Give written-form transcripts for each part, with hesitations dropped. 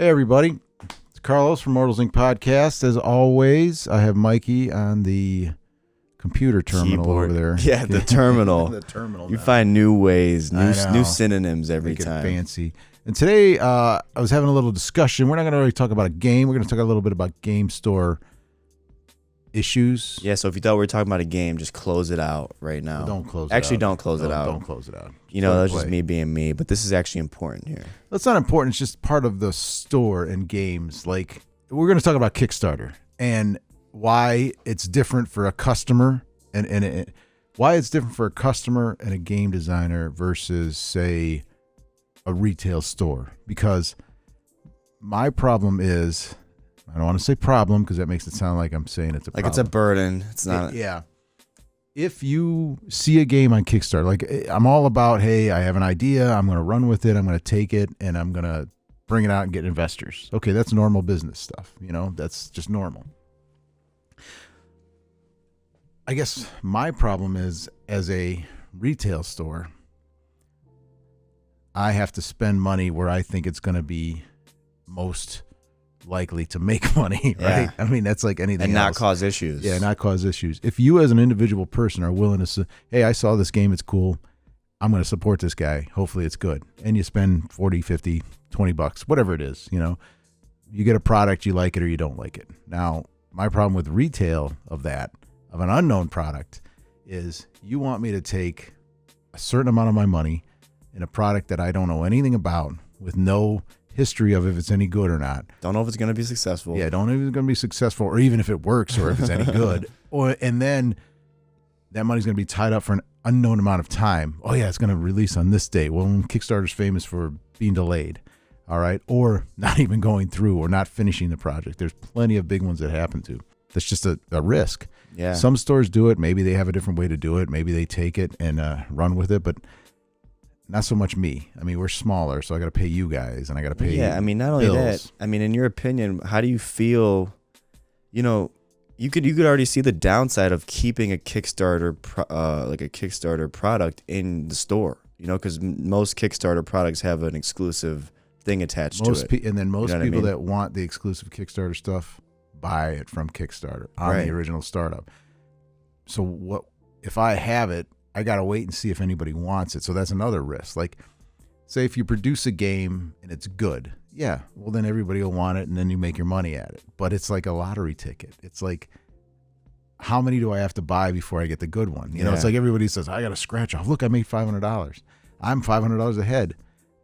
Hey, everybody. It's Carlos from Immortals Inc. podcast. As always, I have Mikey on the computer terminal keyboard over there. Yeah, the terminal. The terminal. You find new ways, new know. synonyms every Make it time. fancy. And today, I was having a little discussion. We're not going to really talk about a game. We're going to talk a little bit about game store issues. Yeah, so if you thought we were talking about a game, just close it out right now. But don't close it Actually, out. don't close it out. Don't close it out. You know, that's just me being me, but this is actually important here. That's not important. It's just part of the store and games. Like, we're going to talk about Kickstarter and why it's different for a customer and why it's different for a customer and a game designer versus, say, a retail store. Because my problem is, I don't want to say problem because that makes it sound like I'm saying it's a problem. Like it's a burden. It's not. Yeah. If you see a game on Kickstarter, like I'm all about, hey, I have an idea, I'm going to run with it, I'm going to take it, and I'm going to bring it out and get investors. Okay, that's normal business stuff. You know, that's just normal. I guess my problem is, as a retail store, I have to spend money where I think it's going to be most likely to make money, right? Yeah. I mean, that's like anything And not else. cause issues. Yeah, not cause issues. If you as an individual person are willing to say, hey, I saw this game, it's cool, I'm going to support this guy, hopefully it's good, and you spend 40, 50, 20 bucks, whatever it is, you know, you get a product, you like it or you don't like it. Now, my problem with retail of an unknown product, is you want me to take a certain amount of my money in a product that I don't know anything about, with no history of if it's any good or not. Don't know if it's going to be successful. Yeah, don't know if it's going to be successful, or even if it works, or if it's any good. And then that money's going to be tied up for an unknown amount of time. Oh yeah, it's going to release on this date. Well, Kickstarter's famous for being delayed, all right, or not even going through, or not finishing the project. There's plenty of big ones that happen to. That's just a risk. Yeah. Some stores do it. Maybe they have a different way to do it. Maybe they take it and run with it, but not so much me. I mean, we're smaller, so I got to pay you guys, and I got to pay. Yeah, I mean, not only bills. that. I mean, in your opinion, how do you feel? You know, you could already see the downside of keeping a Kickstarter Kickstarter product in the store. You know, because most Kickstarter products have an exclusive thing attached to it. And then most You know what I people mean? that want the exclusive Kickstarter stuff buy it from Kickstarter on Right. the original startup. So what if I have it? I got to wait and see if anybody wants it. So that's another risk. Like, say if you produce a game and it's good, yeah, well then everybody will want it, and then you make your money at it. But it's like a lottery ticket. It's like, how many do I have to buy before I get the good one? You know, it's like everybody says, I got to scratch off. Look, I made $500. I'm $500 ahead.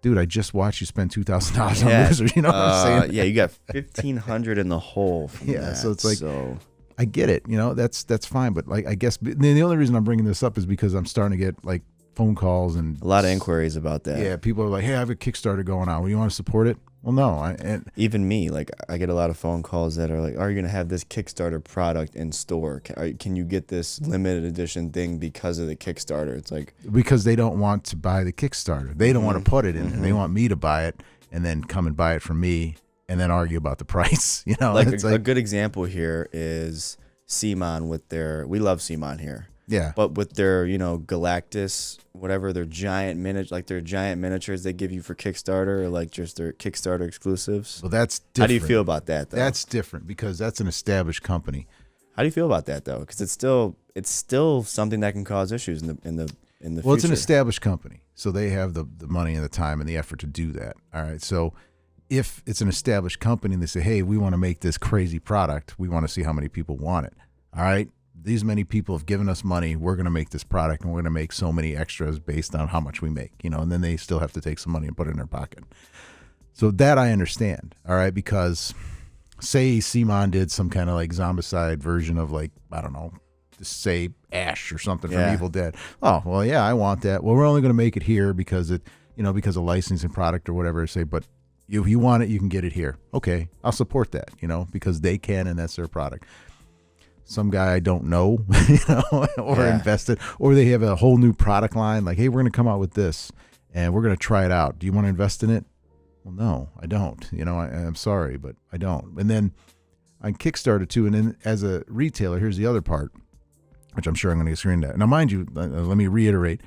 Dude, I just watched you spend $2,000 on Wizard. You know what I'm saying? Yeah, you got $1,500 in the hole. From that, so it's like, so. I get it, you know, that's fine. But like, I guess the only reason I'm bringing this up is because I'm starting to get like phone calls and A lot of inquiries about that. Yeah, people are like, hey, I have a Kickstarter going on. Well, you want to support it? Well, no. And Even me, like, I get a lot of phone calls that are like, are you going to have this Kickstarter product in store? Can you get this limited edition thing because of the Kickstarter? It's like, because they don't want to buy the Kickstarter. They don't want to put it in, and they want me to buy it and then come and buy it from me and then argue about the price. You know, like it's a good example here is Simon with we love Simon here. Yeah. But with their, you know, Galactus, whatever, their giant miniatures they give you for Kickstarter, or like just their Kickstarter exclusives. Well, that's different. How do you feel about that, though? That's different because that's an established company. How do you feel about that, though? Because it's still something that can cause issues in the future. Well, it's an established company, so they have the money and the time and the effort to do that. All right. So if it's an established company and they say, hey, we want to make this crazy product, we want to see how many people want it. All right. These many people have given us money. We're going to make this product, and we're going to make so many extras based on how much we make, you know, and then they still have to take some money and put it in their pocket. So that I understand. All right. Because say Simon did some kind of like zombicide version of, like, I don't know, just say Ash or something from Evil Dead. Oh, well, yeah, I want that. Well, we're only going to make it here because because of licensing product or whatever. Say, but if you want it, you can get it here. Okay. I'll support that, you know, because they can, and that's their product. Some guy I don't know, you know, or invested, or they have a whole new product line. Like, hey, we're going to come out with this and we're going to try it out. Do you want to invest in it? Well, no, I don't. You know, I'm sorry, but I don't. And then on Kickstarter too. And then as a retailer, here's the other part, which I'm sure I'm going to get screened at. Now, mind you, let me reiterate,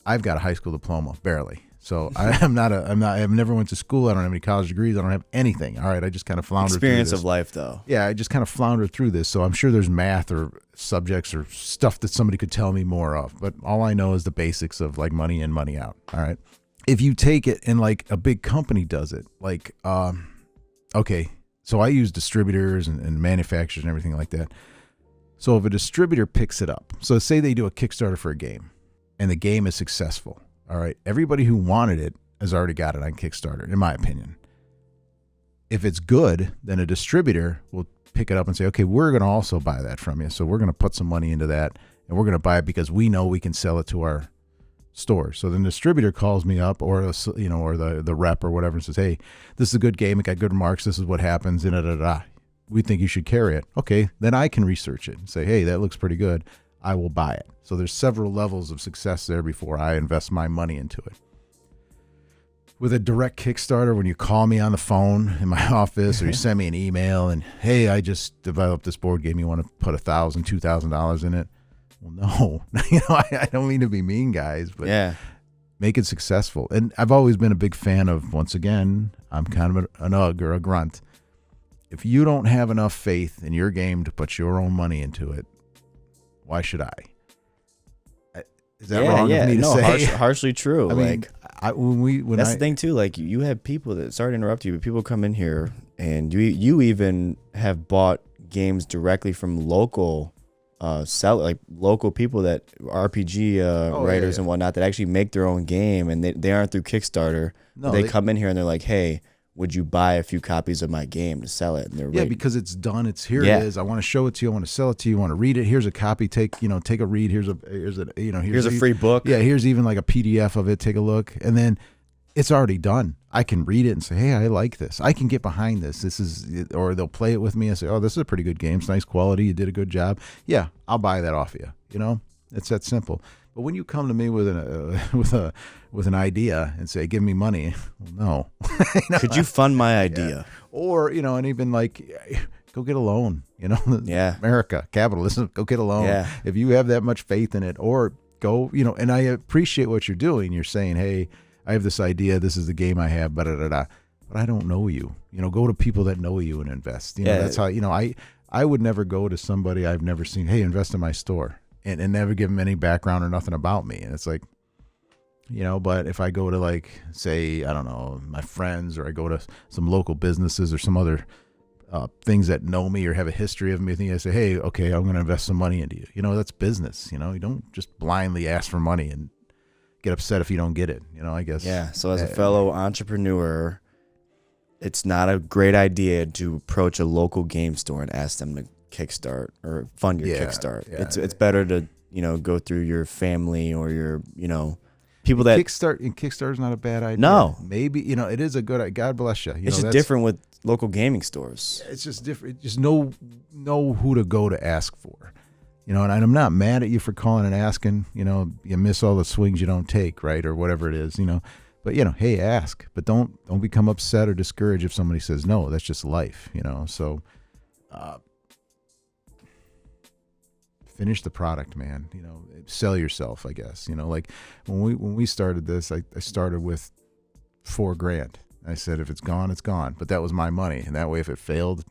I've got a high school diploma, barely. So I've never went to school. I don't have any college degrees. I don't have anything. All right. I just kind of floundered Experience through this. of life, though. Yeah, I just kind of floundered through this. So I'm sure there's math or subjects or stuff that somebody could tell me more of. But all I know is the basics of like money in, money out. All right. If you take it and like a big company does it, like, okay, so I use distributors and manufacturers and everything like that. So if a distributor picks it up, so say they do a Kickstarter for a game and the game is successful. All right. Everybody who wanted it has already got it on Kickstarter, in my opinion. If it's good, then a distributor will pick it up and say, okay, we're going to also buy that from you. So we're going to put some money into that and we're going to buy it because we know we can sell it to our store. So the distributor calls me up or, or the rep or whatever and says, hey, this is a good game. It got good remarks. This is what happens. We think you should carry it. Okay. Then I can research it and say, hey, that looks pretty good. I will buy it. So there's several levels of success there before I invest my money into it. With a direct Kickstarter, when you call me on the phone in my office or you send me an email and, hey, I just developed this board game. You want to put $1,000, $2,000 in it? Well, no, I don't mean to be mean, guys, but Yeah. make it successful. And I've always been a big fan of, once again, I'm kind of an ugg or a grunt. If you don't have enough faith in your game to put your own money into it, why should I? Is that wrong of me to say? Harshly true. I mean, That's the thing too. Like you have people that, sorry to interrupt you, but people come in here and you even have bought games directly from local local people that RPG writers and whatnot that actually make their own game, and they aren't through Kickstarter. No, they come in here and they're like, hey, would you buy a few copies of my game to sell it? And they're because it's done. It's here. It is. I want to show it to you. I want to sell it to you. I want to read it. Here's a copy. Take a read. Here's a free book. Yeah. Here's even like a PDF of it. Take a look. And then it's already done. I can read it and say, hey, I like this. I can get behind this. Or they'll play it with me and say, oh, this is a pretty good game. It's nice quality. You did a good job. Yeah. I'll buy that off you. It's that simple. But when you come to me with an idea and say, give me money, well, no. Could you fund my idea? Yeah. Or, and even like, go get a loan, Yeah. America, capitalism, go get a loan. Yeah. If you have that much faith in it, or go, and I appreciate what you're doing. You're saying, hey, I have this idea. This is the game I have, but I don't know you. Go to people that know you and invest. That's how, I would never go to somebody I've never seen, hey, invest in my store. And never give them any background or nothing about me. And it's like, but if I go to like, say, I don't know, my friends, or I go to some local businesses or some other things that know me or have a history of me, I say, hey, okay, I'm going to invest some money into you. That's business. You don't just blindly ask for money and get upset if you don't get it. I guess. Yeah. So as a fellow entrepreneur, it's not a great idea to approach a local game store and ask them to kickstart or fund your Kickstart. Yeah. It's better to go through your family or your people that Kickstarter is not a bad idea. No, maybe it is a good. God bless you. It's just different with local gaming stores. It's just different. Just know who to go to ask for. And I'm not mad at you for calling and asking. You miss all the swings you don't take, right, or whatever it is. But hey, ask. But don't become upset or discouraged if somebody says no. That's just life. So. Finish the product, man. Sell yourself, I guess. Like when we started this, I started with $4,000. I said, if it's gone, it's gone. But that was my money, and that way, if it failed,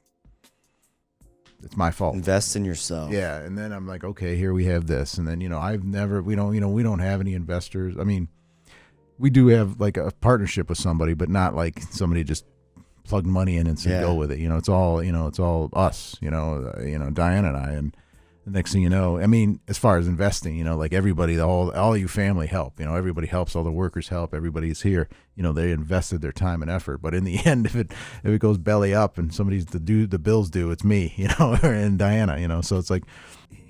it's my fault. Invest in yourself. Yeah, and then I'm like, okay, here we have this, and then we don't have any investors. I mean, we do have like a partnership with somebody, but not like somebody just plugged money in and said go with it. It's all us. Diane and I and. The next thing you know, I mean, as far as investing, like everybody, all you family help, everybody helps, all the workers help, everybody's here, they invested their time and effort. But in the end, if it goes belly up and somebody's the bills due, it's me, and Diana, so it's like,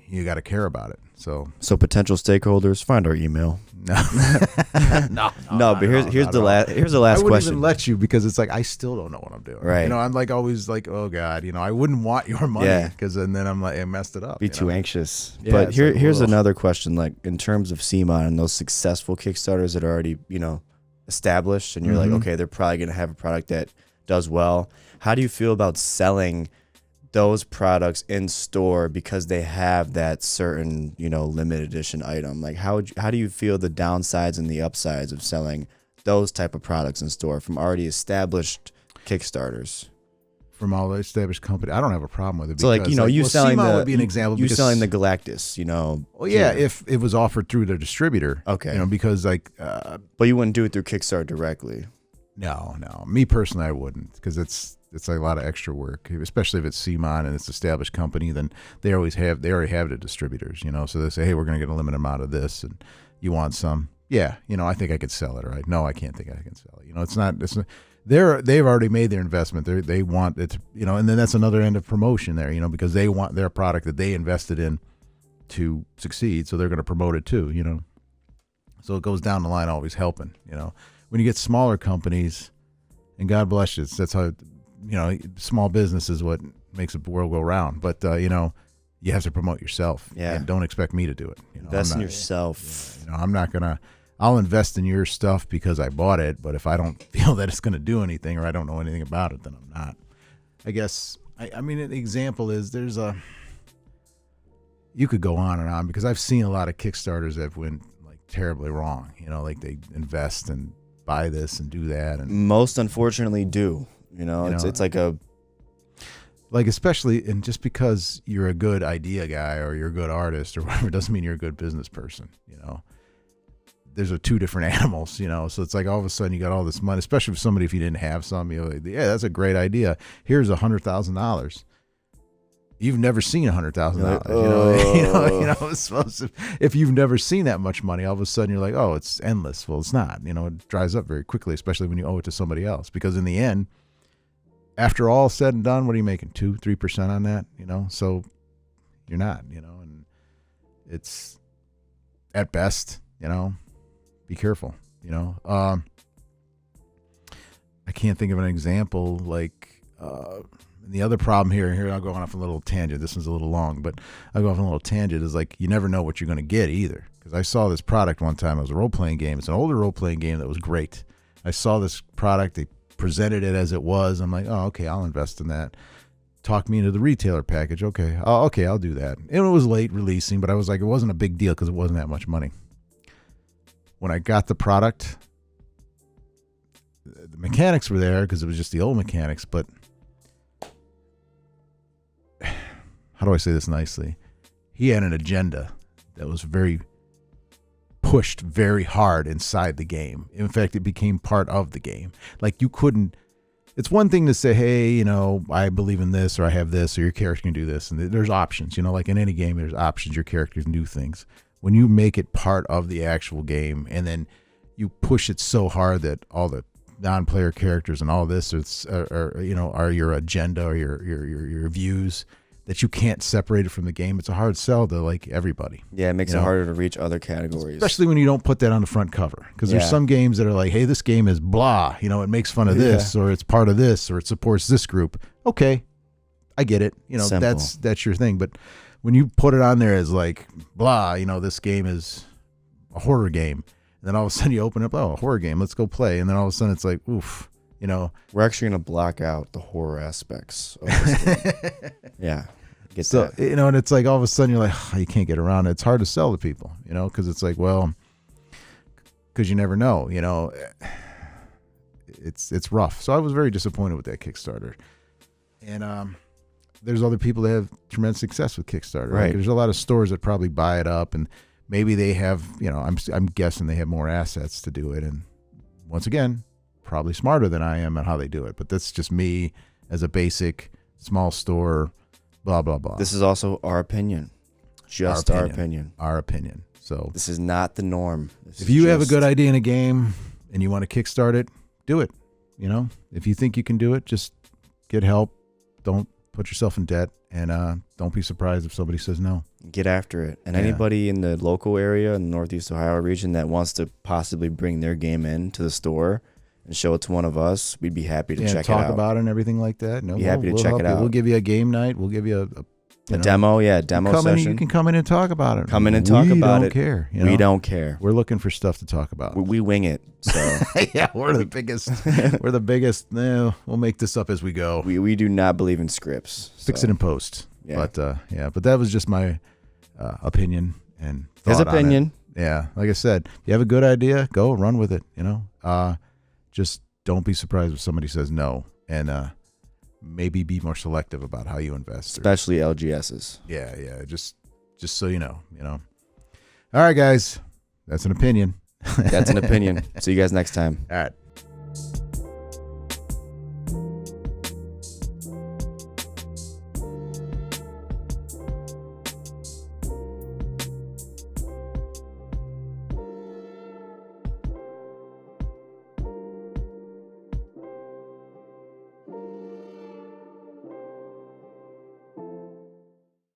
you got to care about it. So potential stakeholders, find our email. No, but here's the last I wouldn't question. even let you, because it's like, I still don't know what I'm doing. Right. I'm like always like, oh God, I wouldn't want your money, because then I'm like, I messed it up. Be too anxious. Yeah, but here's another question, like in terms of CMON and those successful Kickstarters that are already, established, and you're like, okay, they're probably going to have a product that does well. How do you feel about selling those products in store because they have that certain, limited edition item? Like how do you feel the downsides and the upsides of selling those type of products in store from already established Kickstarters. From all the established company, I don't have a problem with it. So like, you know, you selling CMON the would be an example. you because, selling the Galactus, you know. well, yeah, here. if it was offered through the distributor, Okay. you know, because like, But you wouldn't do it through Kickstarter directly. no, me personally, I wouldn't, because it's like a lot of extra work, especially if it's CMON and it's an established company. Then they already have the distributors, you know, so they say, hey, we're going to get a limited amount of this, and you want some? Yeah, you know, I think I could sell it, right? No, I can't think I can sell it. You know, it's not. They've already made their investment. They want it, you know, and then that's another end of promotion there, you know, because they want their product that they invested in to succeed, so they're going to promote it too, you know. So it goes down the line, always helping, you know. When you get smaller companies, and God bless you, that's how, you know, small business is what makes the world go round. But you know, you have to promote yourself. Yeah. And don't expect me to do it. You know, Invest in yourself. You know, I'm not gonna. I'll invest in your stuff because I bought it, but if I don't feel that it's going to do anything or I don't know anything about it, then I'm not. I guess, I mean, an example is you could go on and on, because I've seen a lot of Kickstarters that went like terribly wrong, you know, like they invest and buy this and do that. And Most unfortunately do, you know, it's like especially, and just because you're a good idea guy or you're a good artist or whatever, doesn't mean you're a good business person, you know. There's two different animals, you know, so it's like all of a sudden you got all this money, especially if somebody, if you didn't have some, you know, yeah, that's a great idea. Here's $100,000. You've never seen $100,000, it's supposed to, if you've never seen that much money, all of a sudden you're like, oh, it's endless. Well, it's not, you know, it dries up very quickly, especially when you owe it to somebody else, because in the end, after all said and done, what are you making? 2-3% on that, you know? So you're not, you know, and it's at best, you know. Be careful, you know. I can't think of an example. Like the other problem here, I'll go off a little tangent. This one's a little long, but I'll go off on a little tangent. Is like you never know what you're going to get either. Because I saw this product one time. It was a role-playing game. It's an older role-playing game that was great. I saw this product. They presented it as it was. I'm like, oh, okay, I'll invest in that. Talk me into the retailer package. Okay, I'll do that. And it was late releasing, but I was like, it wasn't a big deal because it wasn't that much money. When I got the product, the mechanics were there because it was just the old mechanics, but how do I say this nicely? He had an agenda that was very pushed very hard inside the game. In fact, it became part of the game. Like you couldn't, it's one thing to say, hey, you know, I believe in this, or I have this, or your character can do this. And there's options, you know, like in any game, there's options. Your character can do things. When you make it part of the actual game, and then you push it so hard that all the non-player characters and all this are your agenda or your views, that you can't separate it from the game, it's a hard sell to like everybody. Yeah, it makes it harder to reach other categories. Especially when you don't put that on the front cover. Because there's some games that are like, hey, this game is blah, you know, it makes fun of this, or it's part of this, or it supports this group. Okay, I get it. You know, Simple. that's your thing. But when you put it on there as like, blah, you know, this game is a horror game. And then all of a sudden you open up, oh, a horror game, let's go play. And then all of a sudden it's like, oof, you know. We're actually going to block out the horror aspects of this game. Yeah. Get so, that. you know, and it's like all of a sudden you're like, oh, you can't get around it. It's hard to sell to people, you know, because it's like, well, because you never know, you know. It's rough. So I was very disappointed with that Kickstarter. And, there's other people that have tremendous success with Kickstarter. Right. There's a lot of stores that probably buy it up, and maybe they have, you know, I'm guessing they have more assets to do it. And once again, probably smarter than I am at how they do it. But that's just me as a basic small store, blah, blah, blah. This is also our opinion. Just our opinion. Our opinion. So this is not the norm. If you have a good idea in a game and you want to kickstart it, do it. You know, if you think you can do it, just get help. Don't put yourself in debt, and don't be surprised if somebody says no. Get after it. And anybody in the local area in the Northeast Ohio region that wants to possibly bring their game in to the store and show it to one of us, we'd be happy to check it out. Talk about it and everything like that. No, be happy to check it out. We'll give you a game night. We'll give you a demo, demo session. You can come in and talk about it. Come in and talk about it. We don't care. You know? We don't care. We're looking for stuff to talk about. We wing it. So yeah, we're the biggest. We're the biggest. No, we'll make this up as we go. We do not believe in scripts. Fix it in post. Yeah. But that was just my opinion and his opinion. Yeah, like I said, if you have a good idea, go run with it. You know, Just don't be surprised if somebody says no, and maybe be more selective about how you invest. Especially LGSs. Yeah. Just so you know. All right, guys. That's an opinion. That's an opinion. See you guys next time. All right.